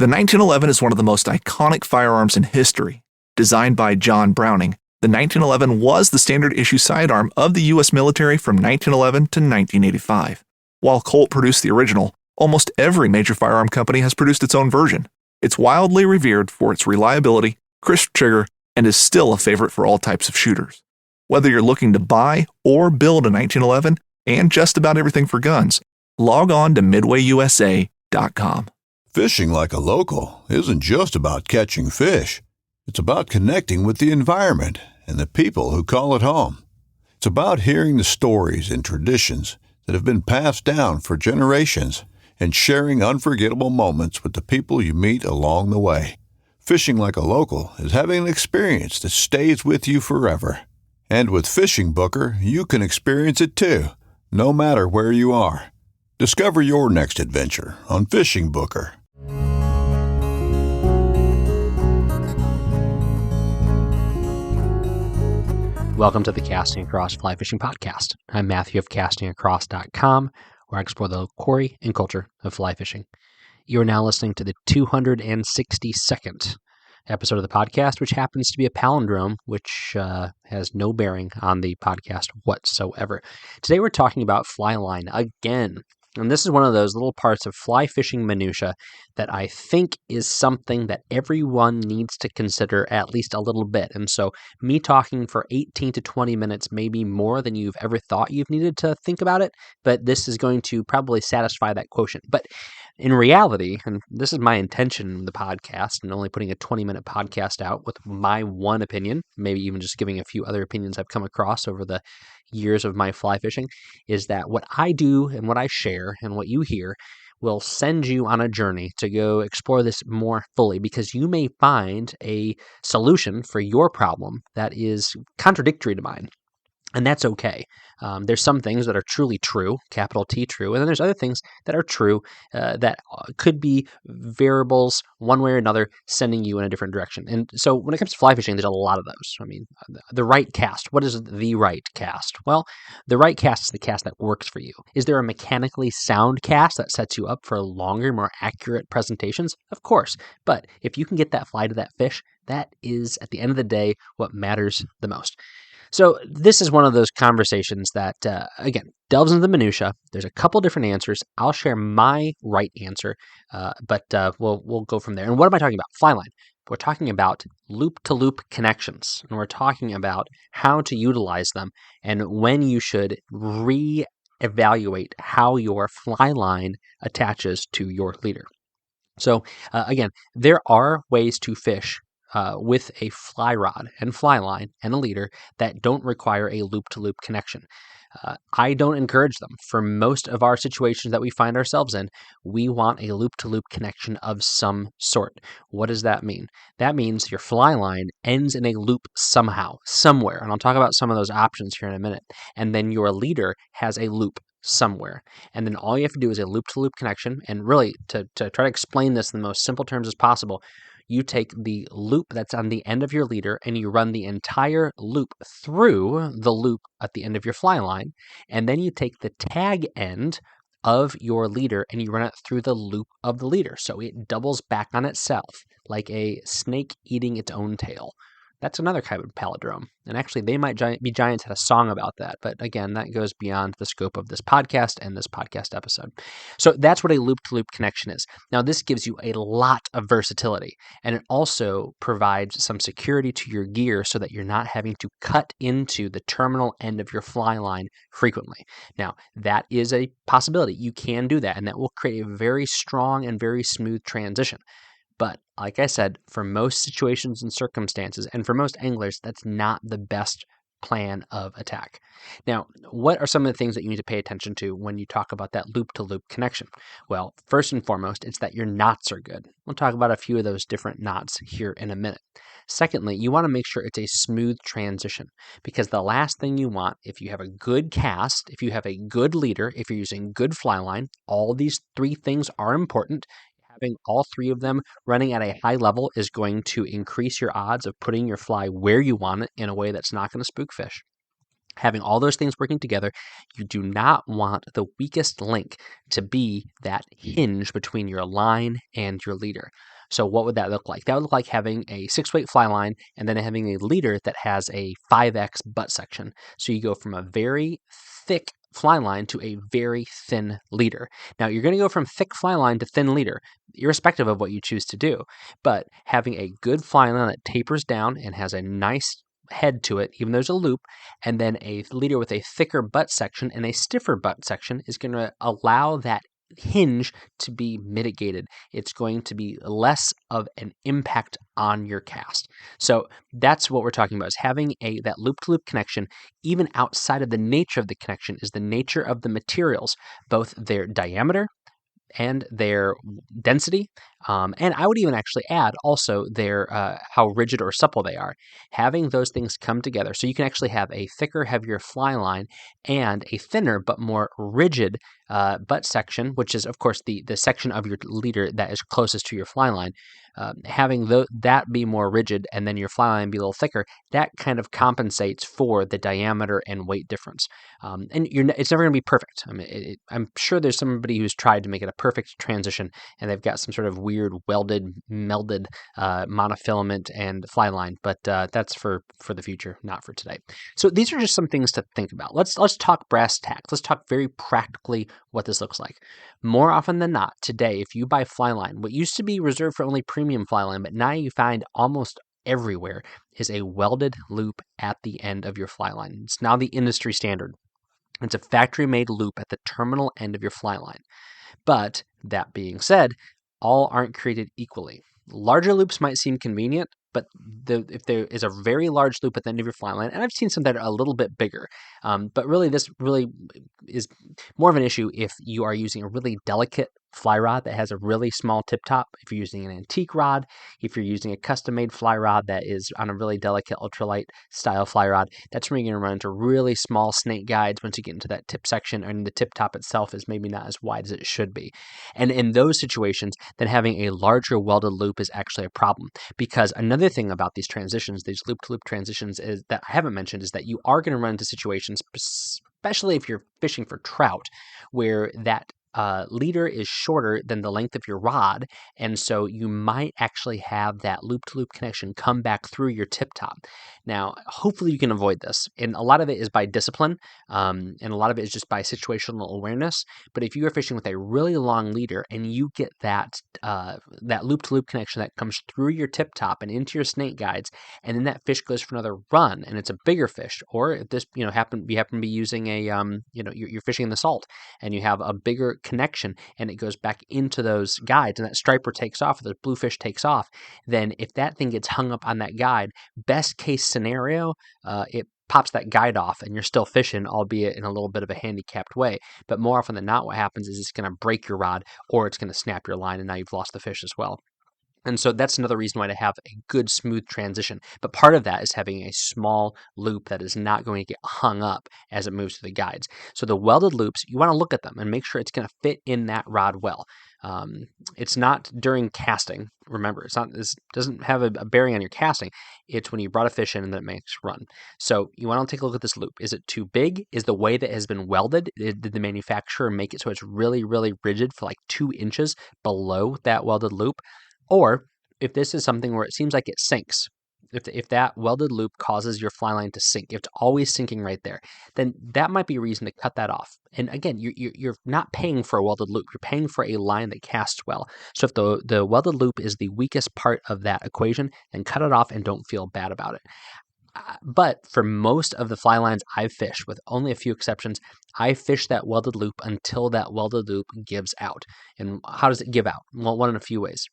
The 1911 is one of the most iconic firearms in history. Designed by John Browning, the 1911 was the standard issue sidearm of the U.S. military from 1911 to 1985. While Colt produced the original, almost every major firearm company has produced its own version. It's wildly revered for its reliability, crisp trigger, and is still a favorite for all types of shooters. Whether you're looking to buy or build a 1911 and just about everything for guns, log on to midwayusa.com. Fishing like a local isn't just about catching fish. It's about connecting with the environment and the people who call it home. It's about hearing the stories and traditions that have been passed down for generations and sharing unforgettable moments with the people you meet along the way. Fishing like a local is having an experience that stays with you forever. And with Fishing Booker, you can experience it too, no matter where you are. Discover your next adventure on Fishing Booker. Welcome to the Casting Across Fly Fishing Podcast. I'm Matthew of castingacross.com, where I explore the quarry and culture of fly fishing. You are now listening to the 262nd episode of the podcast, which happens to be a palindrome, which has no bearing on the podcast whatsoever. Today we're talking about fly line again. And this is one of those little parts of fly fishing minutia that I think is something that everyone needs to consider at least a little bit. And so me talking for 18 to 20 minutes may be more than you've ever thought you've needed to think about it, but this is going to probably satisfy that quotient. But in reality, and this is my intention in the podcast, and only putting a 20-minute podcast out with my one opinion, maybe even just giving a few other opinions I've come across over the years of my fly fishing, is that what I do and what I share and what you hear will send you on a journey to go explore this more fully, because you may find a solution for your problem that is contradictory to mine. And that's okay. There's some things that are truly true, capital T true, and then there's other things that are true that could be variables one way or another sending you in a different direction. And so when it comes to fly fishing, there's a lot of those. I mean, the right cast. What is the right cast? Well, the right cast is the cast that works for you. Is there a mechanically sound cast that sets you up for longer, more accurate presentations? Of course. But if you can get that fly to that fish, that is, at the end of the day, what matters the most. So this is one of those conversations that, again, delves into the minutia. There's a couple different answers. I'll share my right answer, but we'll go from there. And what am I talking about? Fly line. We're talking about loop-to-loop connections, and we're talking about how to utilize them and when you should re-evaluate how your fly line attaches to your leader. So again, there are ways to fish with a fly rod and fly line and a leader that don't require a loop-to-loop connection. I don't encourage them. For most of our situations that we find ourselves in, we want a loop-to-loop connection of some sort. What does that mean? That means your fly line ends in a loop somehow, somewhere, and I'll talk about some of those options here in a minute. And then your leader has a loop somewhere. And then all you have to do is a loop-to-loop connection. And really, to try to explain this in the most simple terms as possible, you take the loop that's on the end of your leader and you run the entire loop through the loop at the end of your fly line. And then you take the tag end of your leader and you run it through the loop of the leader. So it doubles back on itself like a snake eating its own tail. That's another kind of palindrome. And actually, They Might Be Giants had a song about that. But again, that goes beyond the scope of this podcast and this podcast episode. So that's what a loop-to-loop connection is. Now, this gives you a lot of versatility. And it also provides some security to your gear so that you're not having to cut into the terminal end of your fly line frequently. Now, that is a possibility. You can do that. And that will create a very strong and very smooth transition. But like I said, for most situations and circumstances, and for most anglers, that's not the best plan of attack. Now, what are some of the things that you need to pay attention to when you talk about that loop-to-loop connection? Well, first and foremost, it's that your knots are good. We'll talk about a few of those different knots here in a minute. Secondly, you want to make sure it's a smooth transition, because the last thing you want, if you have a good cast, if you have a good leader, if you're using good fly line, all these three things are important. Having all three of them running at a high level is going to increase your odds of putting your fly where you want it in a way that's not going to spook fish. Having all those things working together, you do not want the weakest link to be that hinge between your line and your leader. So what would that look like? That would look like having a 6-weight fly line and then having a leader that has a 5x butt section. So you go from a very thick fly line to a very thin leader. Now you're going to go from thick fly line to thin leader, irrespective of what you choose to do. But having a good fly line that tapers down and has a nice head to it, even though there's a loop, and then a leader with a thicker butt section and a stiffer butt section is going to allow that hinge to be mitigated. It's going to be less of an impact on your cast. So that's what we're talking about, is having that loop-to-loop connection. Even outside of the nature of the connection is the nature of the materials, both their diameter and their density, and I would even actually add also their how rigid or supple they are. Having those things come together, so you can actually have a thicker, heavier fly line and a thinner but more rigid butt section, which is of course the section of your leader that is closest to your fly line. Having that be more rigid and then your fly line be a little thicker, that kind of compensates for the diameter and weight difference. And it's never going to be perfect. I mean, I'm sure there's somebody who's tried to make it a perfect transition, and they've got some sort of weird welded, melded monofilament and fly line, but that's for the future, not for today. So these are just some things to think about. Let's talk brass tacks. Let's talk very practically what this looks like. More often than not, today, if you buy fly line, what used to be reserved for only premium fly line, but now you find almost everywhere, is a welded loop at the end of your fly line. It's now the industry standard. It's a factory-made loop at the terminal end of your fly line. But that being said, all aren't created equally. Larger loops might seem convenient, but if there is a very large loop at the end of your fly line, and I've seen some that are a little bit bigger, but really this really is more of an issue if you are using a really delicate fly rod that has a really small tip top. If you're using an antique rod, if you're using a custom-made fly rod that is on a really delicate ultralight style fly rod, that's where you're going to run into really small snake guides once you get into that tip section, and the tip top itself is maybe not as wide as it should be. And in those situations, then having a larger welded loop is actually a problem, because another thing about these transitions, these loop-to-loop transitions, is that I haven't mentioned, is that you are going to run into situations, especially if you're fishing for trout, where that leader is shorter than the length of your rod, and so you might actually have that loop-to-loop connection come back through your tip top. Now, hopefully you can avoid this, and a lot of it is by discipline, and a lot of it is just by situational awareness. But if you are fishing with a really long leader and you get that loop-to-loop connection that comes through your tip top and into your snake guides, and then that fish goes for another run and it's a bigger fish, or if this you happen to be using a you're fishing in the salt and you have a bigger connection and it goes back into those guides and that striper takes off, or the bluefish takes off, then if that thing gets hung up on that guide, best case scenario, it pops that guide off and you're still fishing, albeit in a little bit of a handicapped way. But more often than not, what happens is it's going to break your rod, or it's going to snap your line, and now you've lost the fish as well. And so that's another reason why to have a good smooth transition. But part of that is having a small loop that is not going to get hung up as it moves through the guides. So the welded loops, you want to look at them and make sure it's going to fit in that rod well. It's not during casting. Remember, this doesn't have a bearing on your casting. It's when you brought a fish in and then it makes run. So you want to take a look at this loop. Is it too big? Is the way that it has been welded, did the manufacturer make it so it's really, really rigid for like 2 inches below that welded loop? Or if this is something where it seems like it sinks, if that welded loop causes your fly line to sink, if it's always sinking right there, then that might be a reason to cut that off. And again, you're not paying for a welded loop. You're paying for a line that casts well. So if the welded loop is the weakest part of that equation, then cut it off and don't feel bad about it. But for most of the fly lines I've fished, with only a few exceptions, I fish that welded loop until that welded loop gives out. And how does it give out? Well, one in a few ways.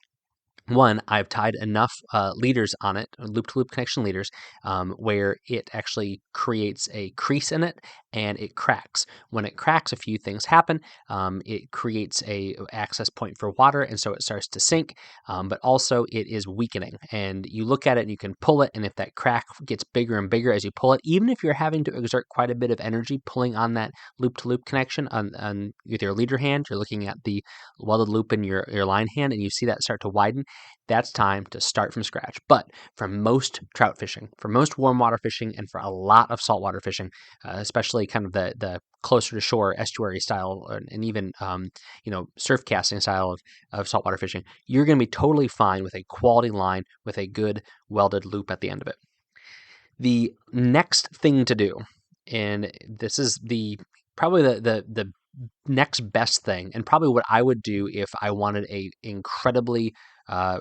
One, I've tied enough leaders on it, loop-to-loop connection leaders, where it actually creates a crease in it and it cracks. When it cracks, a few things happen. It creates a access point for water, and so it starts to sink, but also it is weakening. And you look at it and you can pull it, and if that crack gets bigger and bigger as you pull it, even if you're having to exert quite a bit of energy pulling on that loop-to-loop connection with your leader hand, you're looking at the welded loop in your line hand, and you see that start to widen, that's time to start from scratch. But for most trout fishing, for most warm water fishing, and for a lot of saltwater fishing, especially kind of the closer to shore estuary style, and even surf casting style of saltwater fishing, you're going to be totally fine with a quality line with a good welded loop at the end of it. The next thing to do, and this is probably the next best thing, and probably what I would do if I wanted a incredibly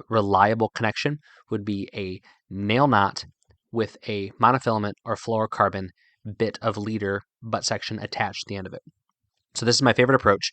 reliable connection, would be a nail knot with a monofilament or fluorocarbon bit of leader butt section attached to the end of it. So this is my favorite approach.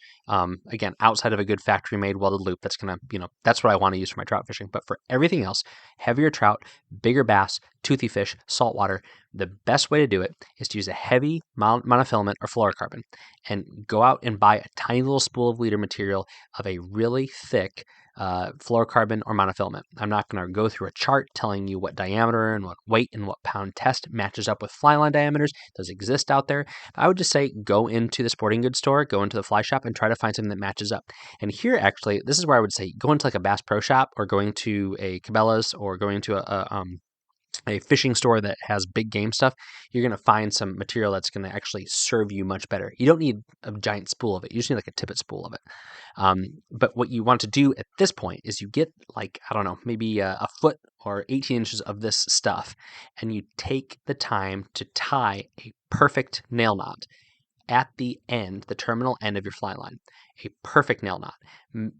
Again, outside of a good factory-made welded loop, that's what I want to use for my trout fishing. But for everything else, heavier trout, bigger bass, toothy fish, saltwater, the best way to do it is to use a heavy monofilament or fluorocarbon, and go out and buy a tiny little spool of leader material of a really thick fluorocarbon or monofilament. I'm not going to go through a chart telling you what diameter and what weight and what pound test matches up with fly line diameters. Those exist out there. I would just say go into the sporting goods store, go into the fly shop, and try to find something that matches up. And here, actually, this is where I would say go into like a Bass Pro Shop, or going to a Cabela's, or going to a fishing store that has big game stuff. You're going to find some material that's going to actually serve you much better. You don't need a giant spool of it. You just need like a tippet spool of it. But what you want to do at this point is you get maybe a foot or 18 inches of this stuff, and you take the time to tie a perfect nail knot at the end, the terminal end of your fly line. A perfect nail knot.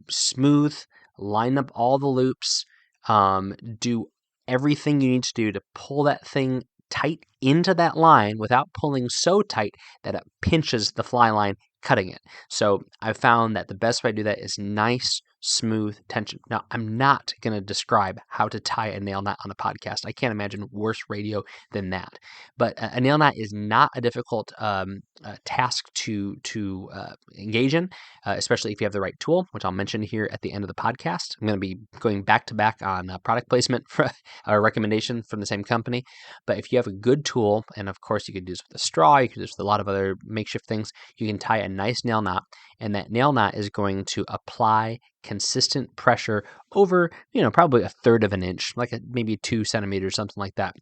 Smooth, line up all the loops, do everything you need to do to pull that thing tight into that line without pulling so tight that it pinches the fly line, cutting it. So I've found that the best way to do that is nice, smooth tension. Now, I'm not going to describe how to tie a nail knot on a podcast. I can't imagine worse radio than that. But a nail knot is not a difficult task to engage in, especially if you have the right tool, which I'll mention here at the end of the podcast. I'm going to be going back to back on product placement for a recommendation from the same company. But if you have a good tool, and of course you could do this with a straw, you could do this with a lot of other makeshift things, you can tie a nice nail knot, and that nail knot is going to apply consistent pressure over, probably a third of an inch, like maybe 2 centimeters, something like that,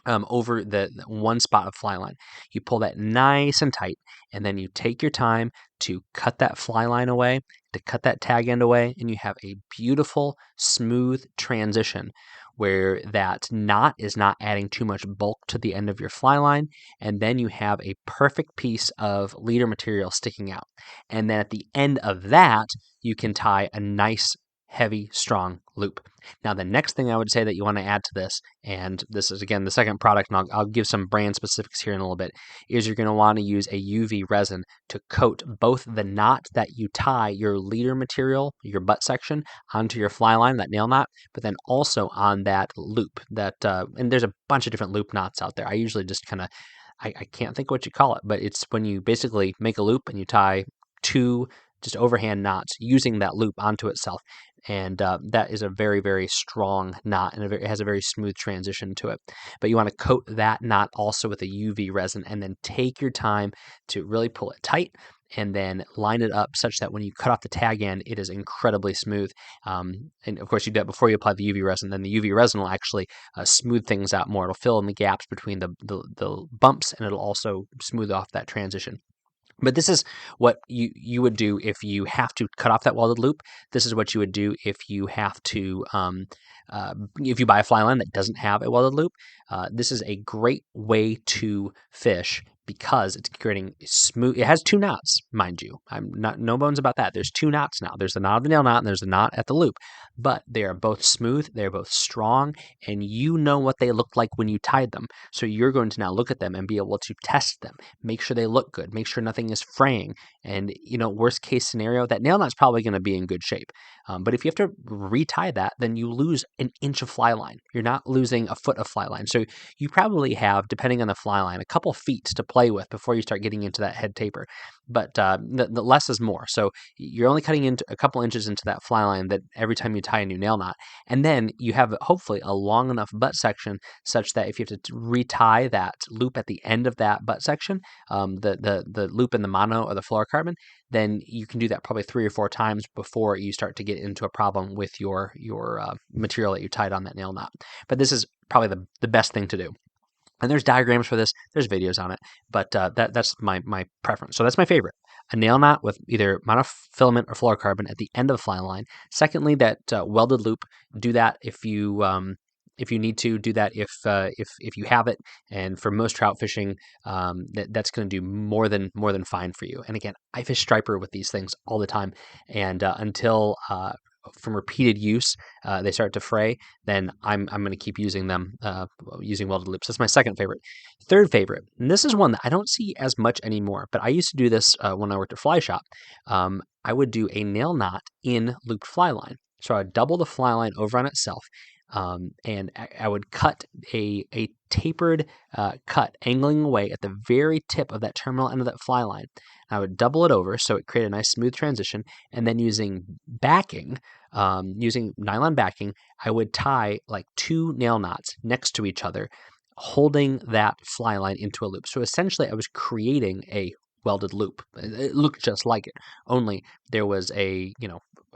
over the one spot of fly line. You pull that nice and tight, and then you take your time to cut that fly line away, to cut that tag end away, and you have a beautiful, smooth transition where that knot is not adding too much bulk to the end of your fly line, and then you have a perfect piece of leader material sticking out. And then at the end of that, you can tie a nice, heavy, strong loop. Now, the next thing I would say that you want to add to this, and this is again the second product, and I'll give some brand specifics here in a little bit, is you're going to want to use a UV resin to coat both the knot that you tie your leader material, your butt section, onto your fly line, that nail knot, but then also on that loop. And there's a bunch of different loop knots out there. I usually just kind of, I can't think what you call it, but it's when you basically make a loop and you tie 2 just overhand knots using that loop onto itself. And that is a very, very strong knot, and it has a very smooth transition to it. But you want to coat that knot also with a UV resin, and then take your time to really pull it tight, and then line it up such that when you cut off the tag end, it is incredibly smooth. And of course, you do that before you apply the UV resin. Then the UV resin will actually smooth things out more. It'll fill in the gaps between the bumps, and it'll also smooth off that transition. But this is what you would do if you have to cut off that welded loop. This is what you would do if you have to, if you buy a fly line that doesn't have a welded loop. This is a great way to fish because it's creating smooth. It has 2 knots, mind you. I'm not no bones about that. There's 2 knots now. There's the knot of the nail knot, and there's the knot at the loop. But they are both smooth. They are both strong, and you know what they looked like when you tied them. So you're going to now look at them and be able to test them. Make sure they look good. Make sure nothing is fraying. And worst case scenario, that nail knot's probably going to be in good shape. But if you have to retie that, then you lose an inch of fly line. You're not losing a foot of fly line. So you probably have, depending on the fly line, a couple feet to play with before you start getting into that head taper. But the less is more. So you're only cutting into a couple inches into that fly line that every time you tie a new nail knot. And then you have hopefully a long enough butt section such that if you have to retie that loop at the end of that butt section, the loop in the mono or the fluorocarbon, then you can do that probably 3 or 4 times before you start to get into a problem with your material that you tied on that nail knot. But this is probably the best thing to do. And there's diagrams for this. There's videos on it, but that's my preference. So that's my favorite: a nail knot with either monofilament or fluorocarbon at the end of the fly line. Secondly, that welded loop. Do that if you need to. Do that if you have it. And for most trout fishing, that's going to do more than fine for you. And again, I fish striper with these things all the time, and until from repeated use, they start to fray, then I'm going to keep using them, using welded loops. That's my second favorite. Third favorite, and this is one that I don't see as much anymore, but I used to do this when I worked at Fly Shop. I would do a nail knot in looped fly line. So I would double the fly line over on itself, and I would cut a tapered cut, angling away at the very tip of that terminal end of that fly line. I would double it over so it created a nice smooth transition, and then using backing, using nylon backing, I would tie like 2 nail knots next to each other, holding that fly line into a loop. So essentially, I was creating a welded loop. It looked just like it, only there was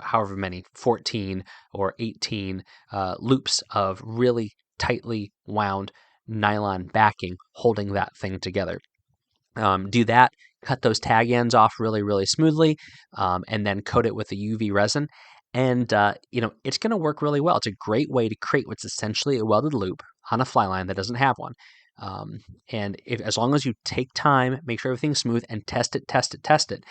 however many, 14 or 18 loops of really tightly wound nylon backing holding that thing together. Do that, cut those tag ends off really, really smoothly, and then coat it with a UV resin. And, it's going to work really well. It's a great way to create what's essentially a welded loop on a fly line that doesn't have one. And as long as you take time, make sure everything's smooth, and test it,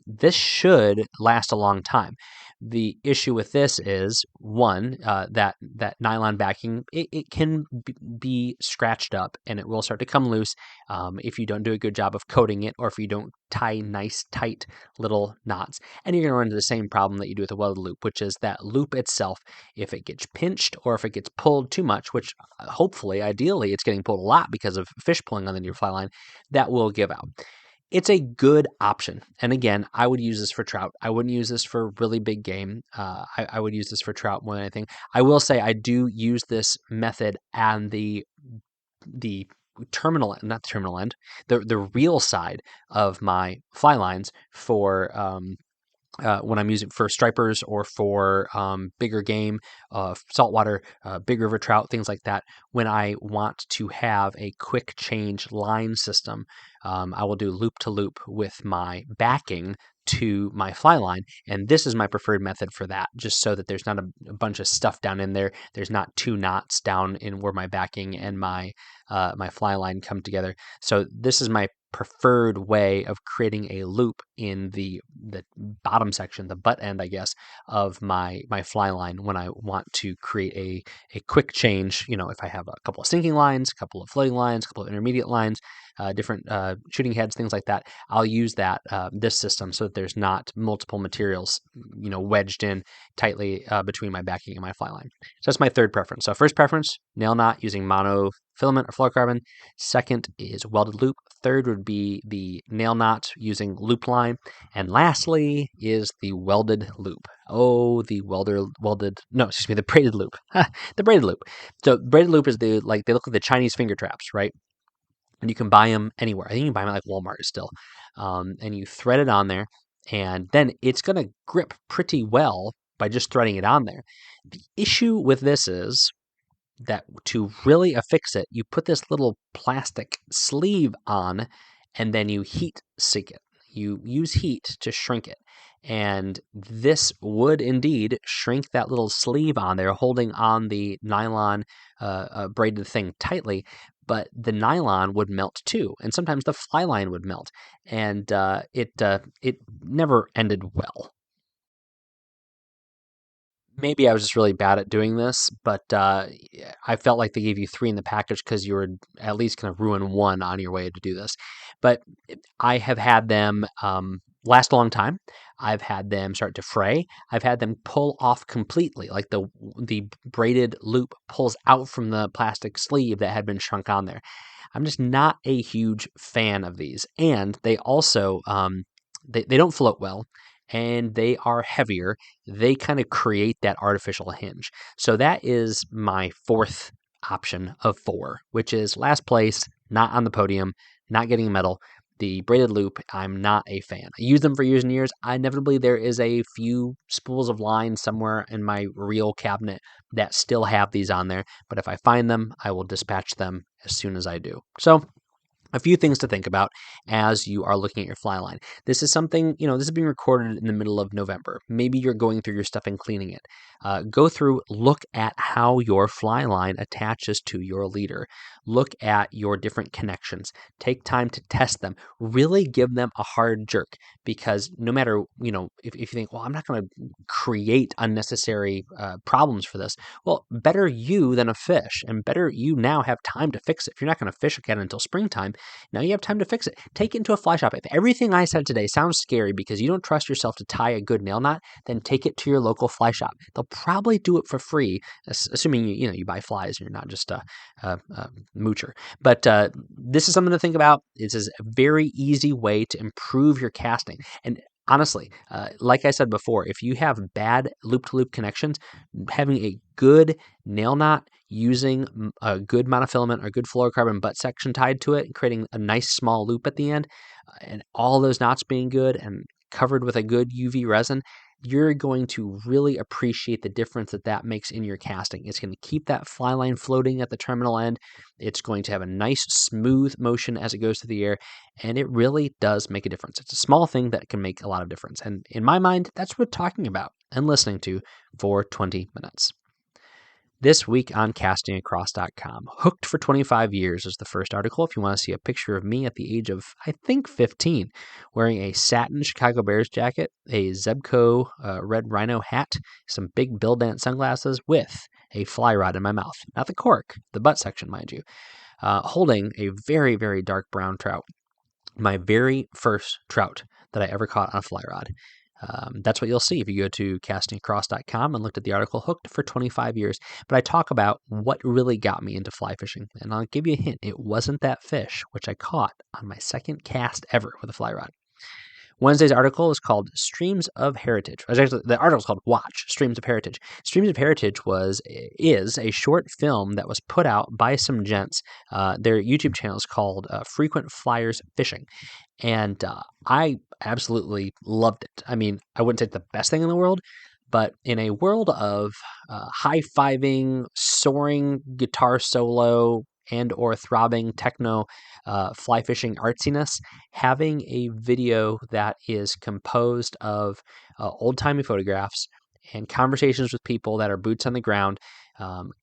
this should last a long time. The issue with this is, one, that nylon backing, it can be scratched up, and it will start to come loose if you don't do a good job of coating it, or if you don't tie nice, tight little knots. And you're going to run into the same problem that you do with a welded loop, which is that loop itself, if it gets pinched or if it gets pulled too much, which hopefully, ideally, it's getting pulled a lot because of fish pulling on the new fly line, that will give out. It's a good option. And again, I would use this for trout. I wouldn't use this for really big game. I would use this for trout more than anything. I will say I do use this method and the terminal, not the terminal end, the reel side of my fly lines for when I'm using for stripers or for bigger game, saltwater, big river trout, things like that. When I want to have a quick change line system, I will do loop to loop with my backing to my fly line, and this is my preferred method for that, just so that there's not a bunch of stuff down in there. There's not 2 knots down in where my backing and my fly line come together. So this is my preferred way of creating a loop in the bottom section, the butt end, I guess, of my fly line when I want to create a quick change. If I have a couple of sinking lines, a couple of floating lines, a couple of intermediate lines, different shooting heads, things like that, I'll use this system so that there's not multiple materials, wedged in tightly between my backing and my fly line. So that's my third preference. So first preference, nail knot using monofilament or fluorocarbon. Second is welded loop. Third would be the nail knot using loop line. And lastly is the welded loop. Oh, the the braided loop. The braided loop. So braided loop is they look like the Chinese finger traps, right? And you can buy them anywhere. I think you can buy them at like Walmart still. And you thread it on there, and then it's going to grip pretty well by just threading it on there. The issue with this is that to really affix it, you put this little plastic sleeve on, and then you heat sink it. You use heat to shrink it. And this would indeed shrink that little sleeve on there, holding on the nylon braided thing tightly. But the nylon would melt too, and sometimes the fly line would melt, and it never ended well. Maybe I was just really bad at doing this, but I felt like they gave you 3 in the package because you were at least going to ruin 1 on your way to do this. But I have had them last a long time. I've had them start to fray. I've had them pull off completely, like the braided loop pulls out from the plastic sleeve that had been shrunk on there. I'm just not a huge fan of these. And they also, they don't float well, and they are heavier. They kind of create that artificial hinge. So that is my fourth option of 4, which is last place, not on the podium, not getting a medal. The braided loop, I'm not a fan. I use them for years and years. Inevitably, there is a few spools of line somewhere in my reel cabinet that still have these on there. But if I find them, I will dispatch them as soon as I do. So a few things to think about as you are looking at your fly line. This is something, this is being recorded in the middle of November. Maybe you're going through your stuff and cleaning it. Go through, look at how your fly line attaches to your leader. Look at your different connections. Take time to test them. Really give them a hard jerk, because no matter, if you think, well, I'm not going to create unnecessary problems for this. Well, better you than a fish, and better you now have time to fix it. If you're not going to fish again until springtime, now you have time to fix it. Take it into a fly shop. If everything I said today sounds scary because you don't trust yourself to tie a good nail knot, then take it to your local fly shop. They'll probably do it for free, assuming you buy flies and you're not just a moocher. But this is something to think about. This is a very easy way to improve your casting. And honestly, like I said before, if you have bad loop-to-loop connections, having a good nail knot using a good monofilament or good fluorocarbon butt section tied to it and creating a nice small loop at the end, and all those knots being good and covered with a good UV resin, you're going to really appreciate the difference that makes in your casting. It's going to keep that fly line floating at the terminal end. It's going to have a nice smooth motion as it goes through the air, and it really does make a difference. It's a small thing that can make a lot of difference. And in my mind, that's what we're talking about and listening to for 20 minutes. This week on castingacross.com, Hooked for 25 Years is the first article. If you want to see a picture of me at the age of, I think, 15, wearing a satin Chicago Bears jacket, a Zebco red rhino hat, some big Bill Dance sunglasses with a fly rod in my mouth. Not the cork, the butt section, mind you. Holding a very, very dark brown trout. My very first trout that I ever caught on a fly rod. That's what you'll see if you go to castingacross.com and looked at the article Hooked for 25 Years. But I talk about what really got me into fly fishing. And I'll give you a hint. It wasn't that fish, which I caught on my second cast ever with a fly rod. Wednesday's article is called Streams of Heritage. Actually, the article is called Watch, Streams of Heritage. Streams of Heritage is a short film that was put out by some gents. Their YouTube channel is called Frequent Flyers Fishing. And I absolutely loved it. I mean, I wouldn't say it's the best thing in the world, but in a world of high-fiving, soaring guitar solo, and or throbbing techno fly fishing artsiness, having a video that is composed of old-timey photographs and conversations with people that are boots on the ground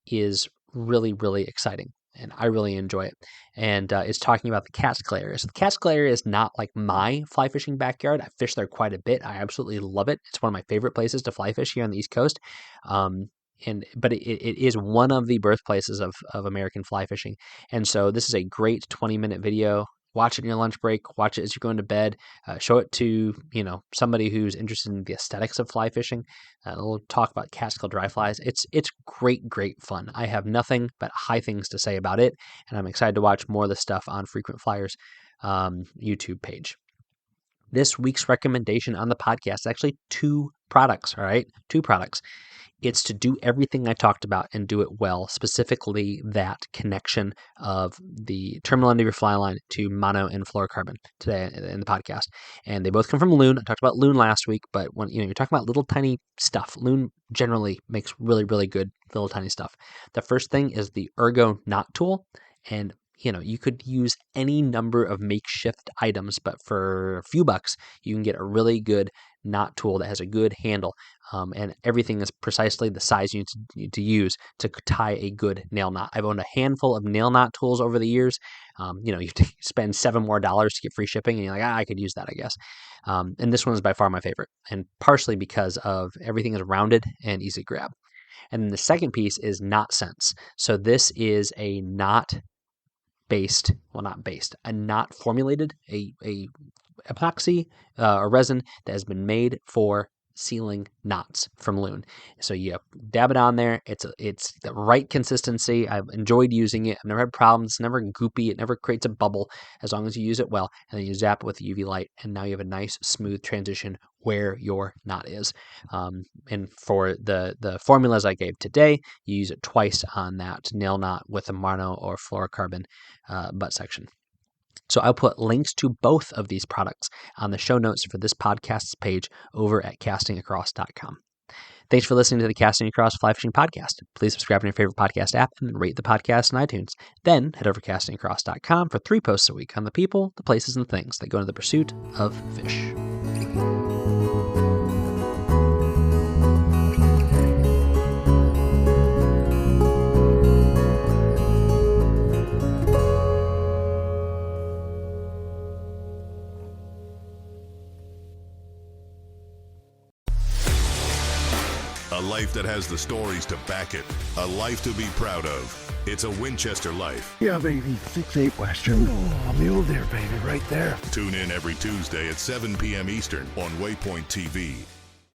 is really, really exciting. And I really enjoy it. And it's talking about the Catskill area. So the Catskill area is not like my fly fishing backyard. I fish there quite a bit. I absolutely love it. It's one of my favorite places to fly fish here on the East Coast. But it is one of the birthplaces of American fly fishing. And so this is a great 20-minute video. Watch it in your lunch break. Watch it as you're going to bed. Show it to somebody who's interested in the aesthetics of fly fishing. We'll talk about Catskill dry flies. It's great fun. I have nothing but high things to say about it, and I'm excited to watch more of the stuff on Frequent Flyers YouTube page. This week's recommendation on the podcast is actually 2 products. All right, 2 products. It's to do everything I talked about and do it well, specifically that connection of the terminal end of your fly line to mono and fluorocarbon today in the podcast. And they both come from Loon. I talked about Loon last week, but when you're talking about little tiny stuff, Loon generally makes really, really good little tiny stuff. The first thing is the Ergo Knot Tool. And you could use any number of makeshift items, but for a few bucks, you can get a really good knot tool that has a good handle, and everything is precisely the size you need to use to tie a good nail knot. I've owned a handful of nail knot tools over the years. You have to spend $7 more to get free shipping, and you're like, I could use that, I guess. And this one is by far my favorite, and partially because of everything is rounded and easy to grab. And then the second piece is Knot Sense. So this is a knot formulated, a epoxy or resin that has been made for sealing knots from Loon. So you dab it on there. It's the right consistency. I've enjoyed using it. I've never had problems. It's never goopy. It never creates a bubble as long as you use it well. And then you zap it with the UV light, and now you have a nice smooth transition where your knot is. And for the formulas I gave today, you use it twice on that nail knot with a mono or fluorocarbon butt section. So I'll put links to both of these products on the show notes for this podcast's page over at castingacross.com. Thanks for listening to the Casting Across Fly Fishing Podcast. Please subscribe on your favorite podcast app and rate the podcast on iTunes. Then head over to castingacross.com for 3 posts a week on the people, the places, and the things that go into the pursuit of fish. A life that has the stories to back it. A life to be proud of. It's a Winchester life. Yeah, baby. 6'8" Western. Oh, mule deer, baby, right there. Tune in every Tuesday at 7 p.m. Eastern on Waypoint TV.